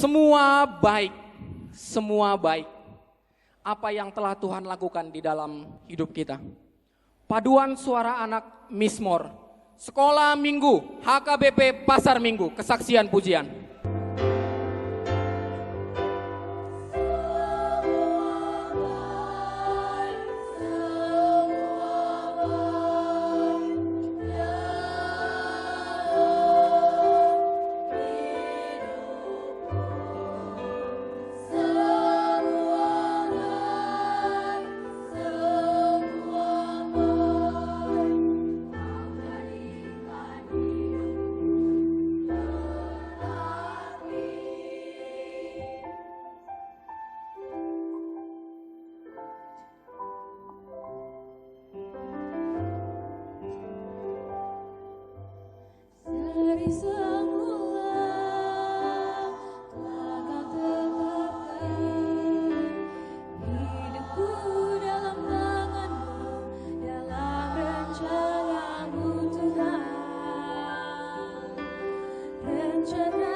Semua baik, semua baik. Apa yang telah Tuhan lakukan di dalam hidup kita. Paduan suara anak Mizmor, Sekolah Minggu, HKBP Pasar Minggu, kesaksian pujian. Dari semula telah Kau tetapkan hidupku dalam tangan-Mu, dalam rencana-Mu Tuhan. Rencana